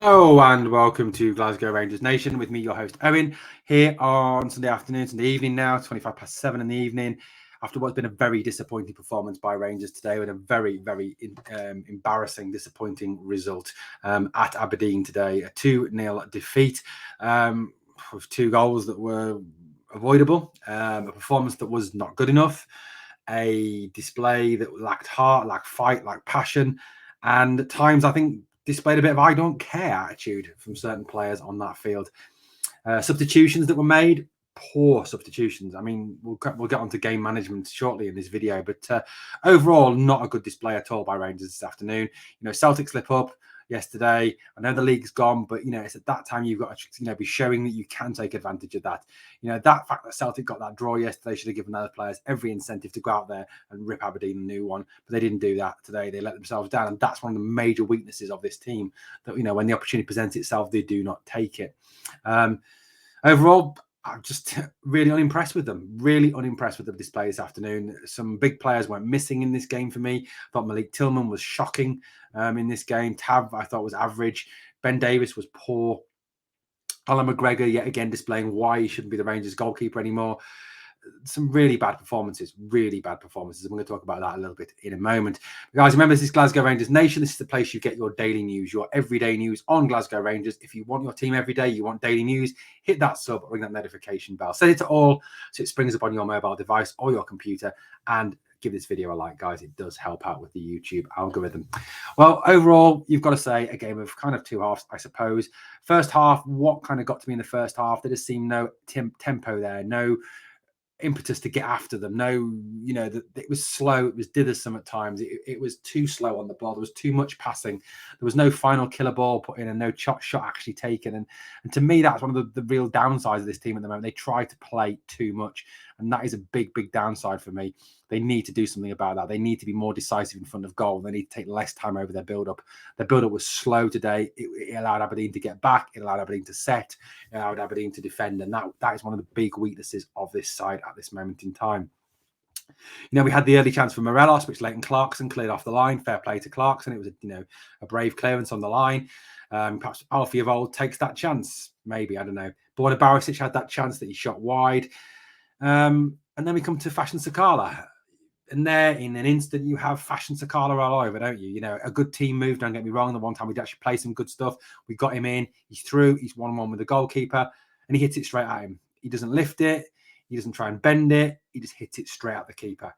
Oh, and welcome to Glasgow Rangers Nation with me, your host Owen, here on Sunday afternoon, Sunday evening now, 7:25 in the evening, after what's been a very disappointing performance by Rangers today with a very embarrassing, disappointing result at Aberdeen today. A 2-0 defeat with 2 goals that were avoidable, a performance that was not good enough, a display that lacked heart, lacked fight, lacked passion, and at times I think displayed a bit of I don't care attitude from certain players on that field. Substitutions that were made, poor substitutions. I mean, we'll get onto game management shortly in this video, but overall, not a good display at all by Rangers this afternoon. Celtic slip up yesterday. I know the league's gone, but it's at that time you've got to be showing that you can take advantage of that. That fact that Celtic got that draw yesterday should have given other players every incentive to go out there and rip Aberdeen a new one, but they didn't do that today. They let themselves down, and that's one of the major weaknesses of this team. That when the opportunity presents itself, they do not take it. Overall, I'm just really unimpressed with them. Really unimpressed with the display this afternoon. Some big players went missing in this game for me. I thought Malik Tillman was shocking in this game. Tav, I thought, was average. Ben Davies was poor. Alan McGregor, yet again, displaying why he shouldn't be the Rangers goalkeeper anymore. Some really bad performances. I'm going to talk about that a little bit in a moment. But guys, remember, this is Glasgow Rangers Nation. This is the place you get your daily news, your everyday news on Glasgow Rangers. If you want your team every day, you want daily news, hit that sub, ring that notification bell. Set it to all so it springs up on your mobile device or your computer, and give this video a like, guys. It does help out with the YouTube algorithm. Well, overall, you've got to say a game of kind of two halves, I suppose. First half, what kind of got to me in the first half? There just seemed no tempo there, no impetus to get after them. No, it was slow. It was dithersome at times. It was too slow on the ball. There was too much passing. There was no final killer ball put in and no shot actually taken. And to me, that's one of the real downsides of this team at the moment. They try to play too much, and that is a big downside for me. They need to do something about that. They need to be more decisive in front of goal. They need to take less time over their build-up. Their build-up was slow today. It allowed Aberdeen to get back. It allowed Aberdeen to set. It allowed Aberdeen to defend. And that is one of the big weaknesses of this side at this moment in time. We had the early chance for Morelos, which Leighton Clarkson cleared off the line. Fair play to Clarkson. It was a brave clearance on the line. Perhaps Alfie of old takes that chance. Maybe, I don't know. Borna Barisic had that chance that he shot wide. And then we come to Fashion Sakala. And there, in an instant, you have Fashion Sakala all over, don't you? A good team move, don't get me wrong. The one time we'd actually play some good stuff. We got him in. He's through. He's 1-1 with the goalkeeper. And he hits it straight at him. He doesn't lift it. He doesn't try and bend it. He just hits it straight at the keeper.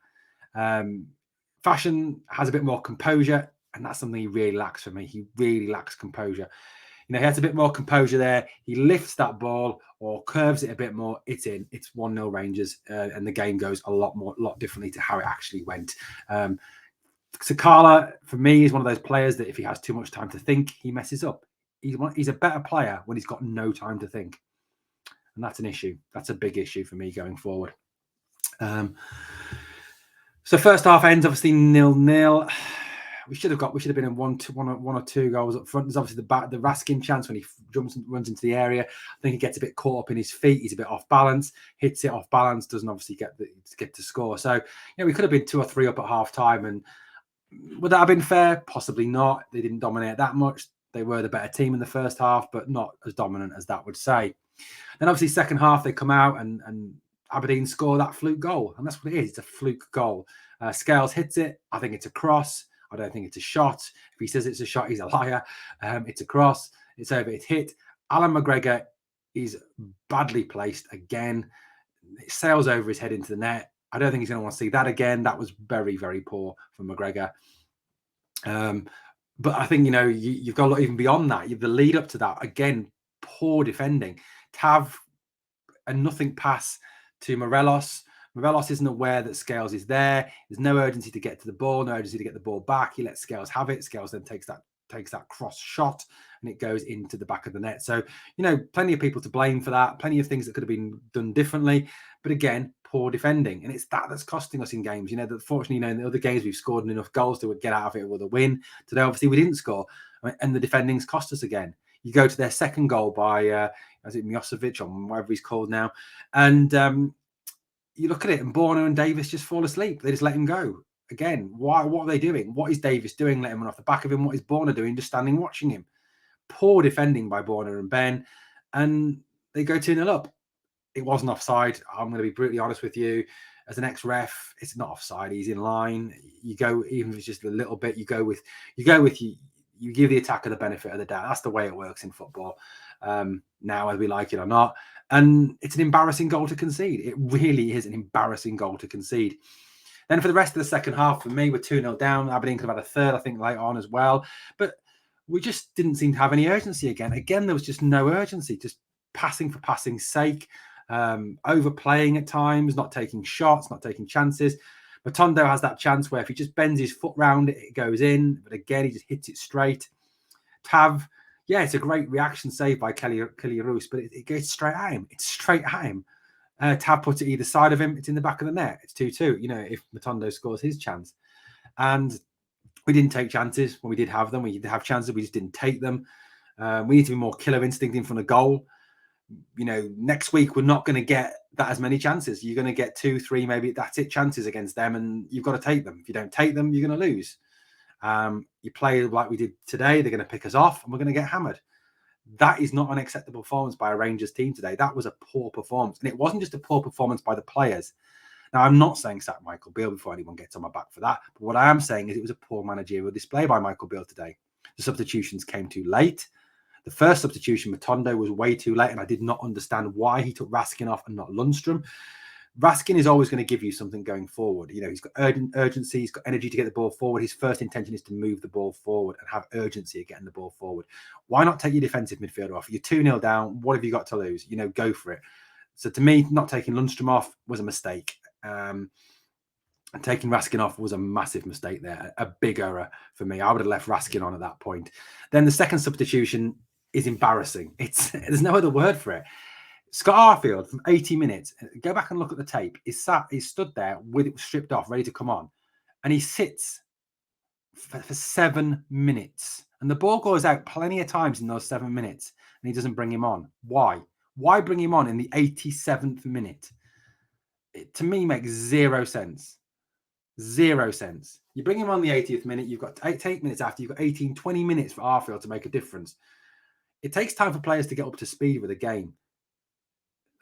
Fashion has a bit more composure. And that's something he really lacks for me. He really lacks composure. He has a bit more composure there. He lifts that ball or curves it a bit more. It's in. It's 1-0 Rangers, and the game goes a lot differently to how it actually went. Sakala, for me, is one of those players that if he has too much time to think, he messes up. He's a better player when he's got no time to think, and that's an issue. That's a big issue for me going forward. So first half ends obviously 0-0. We should have been in one or two goals up front. There's obviously the Raskin chance when he runs into the area. I think he gets a bit caught up in his feet. He's a bit off balance, hits it off balance, doesn't obviously get to score. So we could have been 2 or 3 up at half time, and would that have been fair? Possibly not. They didn't dominate that much. They were the better team in the first half, but not as dominant as that would say. Then obviously second half they come out and Aberdeen score that fluke goal, and that's what it is. It's a fluke goal. Scales hits it. I think it's a cross. I don't think it's a shot. If he says it's a shot, he's a liar. It's a cross. It's over. It's hit. Alan McGregor is badly placed again. It sails over his head into the net. I don't think he's going to want to see that again. That was very poor from McGregor. But I think, you've got to look even beyond that. The lead up to that, again, poor defending. Tav, a nothing pass to Morelos. Morelos isn't aware that Scales is there. There's no urgency to get to the ball, no urgency to get the ball back. He lets Scales have it. Scales then takes that cross shot and it goes into the back of the net. So, plenty of people to blame for that. Plenty of things that could have been done differently. But again, poor defending. And it's that's costing us in games. That fortunately, in the other games we've scored enough goals to get out of it with a win. Today, obviously, we didn't score. And the defending's cost us again. You go to their second goal by, is it Milosevic or whatever he's called now? And you look at it, and Borna and Davis just fall asleep. They just let him go. Again, why? What are they doing? What is Davis doing? Let him run off the back of him. What is Borna doing? Just standing watching him. poor defending by Borna and Ben, and they go 2-0 up. It wasn't offside. I'm going to be brutally honest with you. As an ex-ref, it's not offside. He's in line. You go, even if it's just a little bit, you give the attacker the benefit of the doubt. That's the way it works in football. Now, whether we like it or not. And it's an embarrassing goal to concede. It really is an embarrassing goal to concede. Then for the rest of the second half, for me, we're 2-0 down. Aberdeen could have had a third, I think, later on as well. But we just didn't seem to have any urgency again. Again, there was just no urgency, just passing for passing's sake, overplaying at times, not taking shots, not taking chances. Matondo has that chance where if he just bends his foot round it, it goes in. But again, he just hits it straight. Tav, yeah, it's a great reaction save by Kelly Roos, but it goes straight at him. It's straight at him. Tav puts it either side of him. It's in the back of the net. It's 2-2, if Matondo scores his chance. And we didn't take chances when we did have them. We did have chances. We just didn't take them. We need to be more killer instinct in front of goal. Next week, we're not going to get that as many chances. You're going to get 2, 3, maybe that's it, chances against them, and you've got to take them. If you don't take them, you're going to lose. You play like we did today, they're going to pick us off, and we're going to get hammered. That is not an acceptable performance by a Rangers team today. That was a poor performance. And it wasn't just a poor performance by the players. Now, I'm not saying sack Michael Beale before anyone gets on my back for that. But what I am saying is it was a poor managerial display by Michael Beale today. The substitutions came too late. The first substitution, Matondo, was way too late, and I did not understand why he took Raskin off and not Lundstrom. Raskin is always going to give you something going forward. He's got urgency, he's got energy to get the ball forward. His first intention is to move the ball forward and have urgency at getting the ball forward. Why not take your defensive midfielder off? You're 2-0 down. What have you got to lose? Go for it. So to me, not taking Lundstrom off was a mistake. And taking Raskin off was a massive mistake there, a big error for me. I would have left Raskin on at that point. Then the second substitution is embarrassing. There's no other word for it. Scott Arfield from 80 minutes. Go back and look at the tape. He's stood there with it stripped off, ready to come on, and he sits for 7 minutes. And the ball goes out plenty of times in those 7 minutes, and he doesn't bring him on. Why? Why bring him on in the 87th minute? It, to me, makes zero sense. 0 sense. You bring him on the 80th minute, you've got 8 minutes after, you've got 18, 20 minutes for Arfield to make a difference. It takes time for players to get up to speed with a game.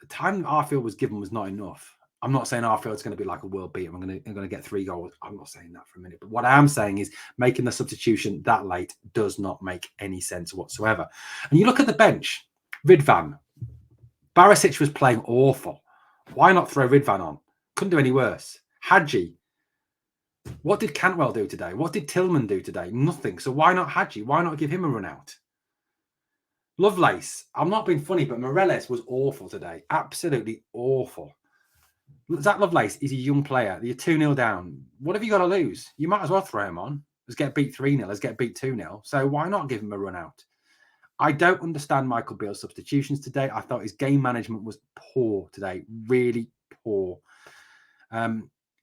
The time Arfield was given was not enough. I'm not saying Arfield's going to be like a world beater. I'm going to get 3 goals. I'm not saying that for a minute. But what I am saying is making the substitution that late does not make any sense whatsoever. And you look at the bench. Ridvan. Barisic was playing awful. Why not throw Ridvan on? Couldn't do any worse. Hadji. What did Cantwell do today? What did Tillman do today? Nothing. So why not Hadji? Why not give him a run out? Lovelace. I'm not being funny, but Morelos was awful today. Absolutely awful. Zach Lovelace is a young player. You're 2-0 down. What have you got to lose? You might as well throw him on. Let's get beat 3-0. Let's get beat 2-0. So why not give him a run out? I don't understand Michael Beale's substitutions today. I thought his game management was poor today. Really poor.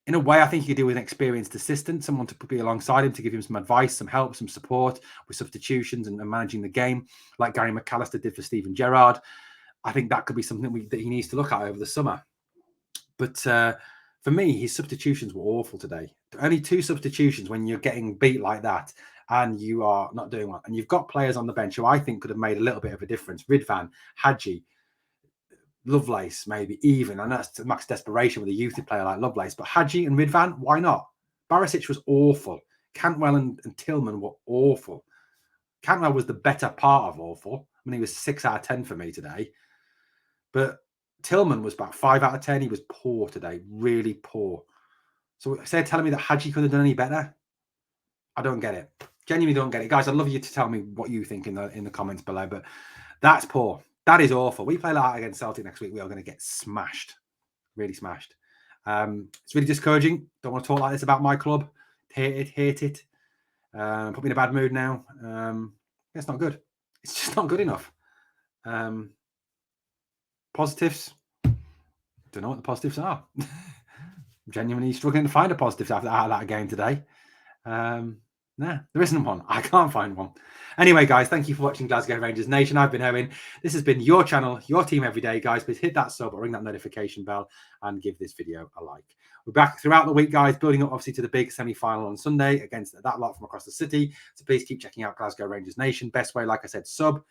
In a way, I think you could do with an experienced assistant, someone to be alongside him to give him some advice, some help, some support with substitutions and managing the game, like Gary McAllister did for Steven Gerrard. I think that could be something that he needs to look at over the summer. But for me, his substitutions were awful today. Only 2 substitutions when you're getting beat like that and you are not doing well. And you've got players on the bench who I think could have made a little bit of a difference. Ridvan, Hadji, Lovelace, maybe even. I know that's max desperation with a youth player like Lovelace, but Hadji and Ridvan, why not? Barisic was awful. Cantwell and Tillman were awful. Cantwell was the better part of awful. I mean, he was 6 out of 10 for me today. But Tillman was about 5 out of 10. He was poor today, really poor. So they're telling me that Hadji could have done any better. I don't get it. Genuinely don't get it. Guys, I'd love you to tell me what you think in the comments below, but that's poor. That is awful. We play like that against Celtic next week. We are going to get smashed. Really smashed. It's really discouraging. Don't want to talk like this about my club. Hate it. Put me in a bad mood now. It's not good. It's just not good enough. Positives. Don't know what the positives are. I'm genuinely struggling to find a positive out of that game today. Nah, there isn't one. I can't find one. Anyway, guys, thank you for watching Glasgow Rangers Nation. I've been Owen. This has been your channel, your team every day, guys. Please hit that sub or ring that notification bell and give this video a like. We're back throughout the week, guys, building up obviously to the big semi-final on Sunday against that lot from across the city. So please keep checking out Glasgow Rangers Nation. Best way, like I said, sub,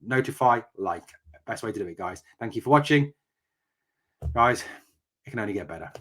notify, like. Best way to do it, guys. Thank you for watching. Guys, it can only get better.